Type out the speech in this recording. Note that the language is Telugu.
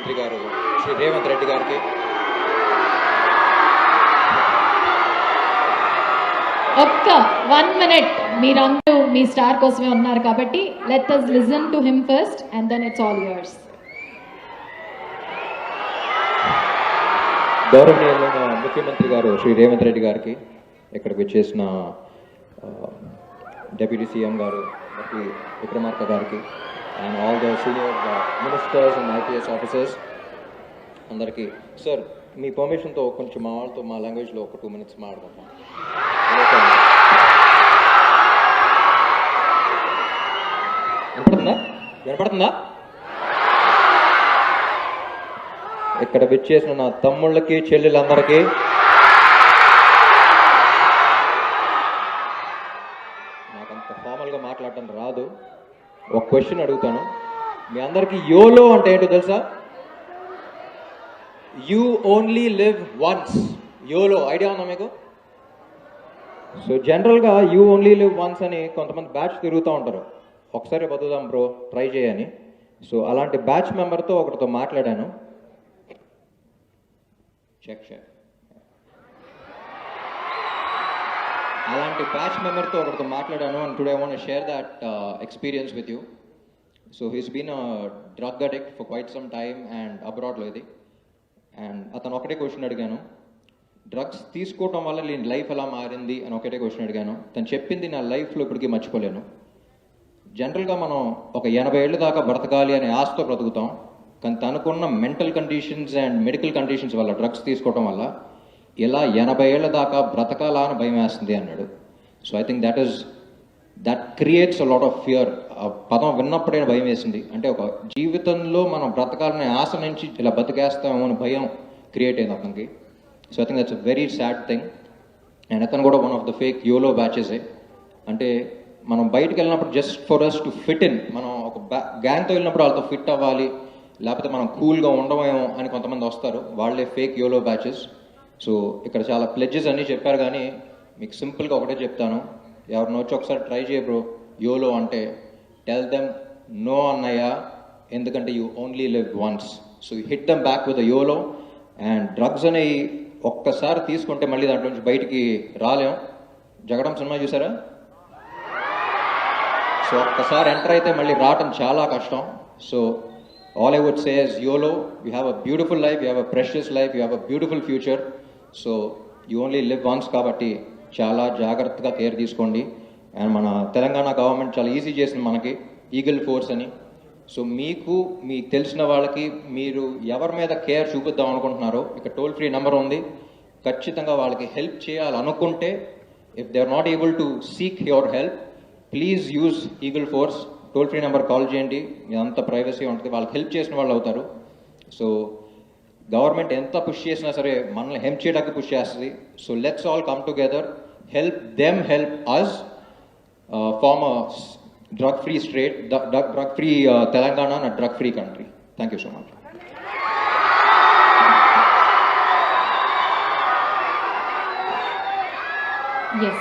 ముఖ్యమంత్రి గారు శ్రీ రేవంత్ రెడ్డి గారికి, ఒక్క 1 minute మీరందరూ మీ స్టార్ కోసమే ఉన్నారు కాబట్టి let us listen to him first and then it's all yours. గౌరవనీయులైన ముఖ్యమంత్రి గారు శ్రీ రేవంత్ రెడ్డి గారికి, ఇక్కడికి వచ్చేసిన డిప్యూటీ సీఎం గారు విక్రమార్క గారికి and all the senior ministers and IPS officers అందరికీ, సార్ మీ పర్మిషన్తో కొంచెం మా వాళ్ళతో మా లాంగ్వేజ్లో ఒక 2 minutes మాట్లాడతాం. వినపడుతుందా? ఇక్కడ విచ్చేసిన నా తమ్ముళ్ళకి చెల్లెలందరికీ నాకంత ఫార్మల్గా మాట్లాడటం రాదు. ఒక క్వశ్చన్ అడుగుతాను, మీ అందరికీ యోలో అంటే ఏంటో తెలుసా? You only live once. YOLO idea ఉందా మీకు? సో జనరల్గా యూ ఓన్లీ లివ్ వన్స్ అని కొంతమంది బ్యాచ్ తిరుగుతూ ఉంటారు, ఒకసారి బతుకుదాం బ్రో ట్రై చేయని. సో అలాంటి బ్యాచ్ మెంబర్తో ఒకరితో మాట్లాడాను. అలాంటి బ్యాచ్ మెంబర్తో ఒకరితో మాట్లాడాను and today I want to share that experience with you. So he's been a drug addict for quite some time and అబ్రాడ్లో ఇది. అండ్ అతను ఒకటే క్వశ్చన్ అడిగాను, డ్రగ్స్ తీసుకోవటం వల్ల నేను లైఫ్ ఎలా మారింది అని ఒకటే క్వశ్చన్ అడిగాను. తను చెప్పింది నా లైఫ్లో ఇప్పటికీ మర్చిపోలేను. జనరల్గా మనం ఒక 80 ఏళ్ళ దాకా బ్రతకాలి అనే ఆశతో బ్రతుకుతాం, కానీ తనకున్న mental conditions and medical conditions వల్ల డ్రగ్స్ తీసుకోవటం వల్ల ఇలా 80 ఏళ్ళ దాకా బ్రతకాలా అని భయం వేస్తుంది అన్నాడు. So I think that creates a lot of fear. ఆ పదం విన్నప్పుడే భయం వేసింది. అంటే ఒక జీవితంలో మనం బ్రతకాలనే ఆశ నుంచి ఇలా బతికేస్తామో అని భయం క్రియేట్ అయింది అతనికి. So I think that's a very sad thing. And అతను కూడా one of the fake YOLO బ్యాచెసే. అంటే మనం బయటకు వెళ్ళినప్పుడు just for us to fit in, మనం ఒక గ్యాంగ్తో వెళ్ళినప్పుడు వాళ్ళతో ఫిట్ అవ్వాలి, లేకపోతే మనం కూల్గా ఉండమేమో అని కొంతమంది వస్తారు, వాళ్ళే ఫేక్ యోలో బ్యాచెస్. సో ఇక్కడ చాలా ప్లెడ్జెస్ అన్నీ చెప్పారు, కానీ మీకు సింపుల్గా ఒకటే చెప్తాను, ఎవరిని వచ్చి ఒకసారి ట్రై చేయ బ్రో యోలో అంటే, టెల్ దెమ్ నో అన్నయ్య, ఎందుకంటే you only live once. So hit them back with YOLO. And drugs అనేవి ఒక్కసారి తీసుకుంటే మళ్ళీ దాంట్లో నుంచి బయటికి రాలేం. జగడం సినిమా చూసారా? సో ఒక్కసారి ఎంటర్ అయితే మళ్ళీ రావటం చాలా కష్టం. So all I would say is YOLO. You have a beautiful life, you have a precious life, you have a beautiful future. So you only live once కాబట్టి చాలా జాగ్రత్తగా కేర్ తీసుకోండి. అండ్ మన తెలంగాణ గవర్నమెంట్ చాలా ఈజీ చేసింది మనకి ఈగల్ ఫోర్స్ అని. సో మీకు తెలిసిన వాళ్ళకి మీరు ఎవరి మీద కేర్ చూపిద్దాం అనుకుంటున్నారో ఇక్కడ టోల్ ఫ్రీ నెంబర్ ఉంది, ఖచ్చితంగా వాళ్ళకి హెల్ప్ చేయాలనుకుంటే, if they are not able to seek your help, please use eagle force. Toll free number call చేయండి, అంత ప్రైవసీ ఉంటుంది, వాళ్ళకి హెల్ప్ చేసిన వాళ్ళు అవుతారు. సో గవర్నమెంట్ ఎంత పుష్ చేసినా సరే మనల్ని హెల్ప్ చేయడానికి పుష్ చేస్తుంది. So let's all come together, help them, help us, form a drug-free state, drug-free Telangana and a drug-free country. Thank you so much. Yes.